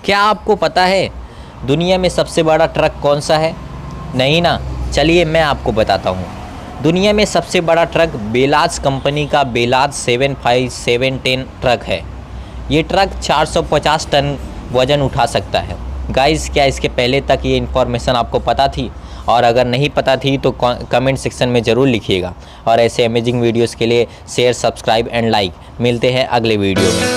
क्या आपको पता है दुनिया में सबसे बड़ा ट्रक कौन सा है? नहीं ना, चलिए मैं आपको बताता हूँ। दुनिया में सबसे बड़ा ट्रक बेलाज कंपनी का बेलाज 75710 ट्रक है। ये ट्रक 450 टन वज़न उठा सकता है। गाइस, क्या इसके पहले तक ये इन्फॉर्मेशन आपको पता थी? और अगर नहीं पता थी तो कमेंट सेक्शन में ज़रूर लिखिएगा। और ऐसे अमेजिंग वीडियोस के लिए शेयर, सब्सक्राइब एंड लाइक। मिलते हैं अगले वीडियो में।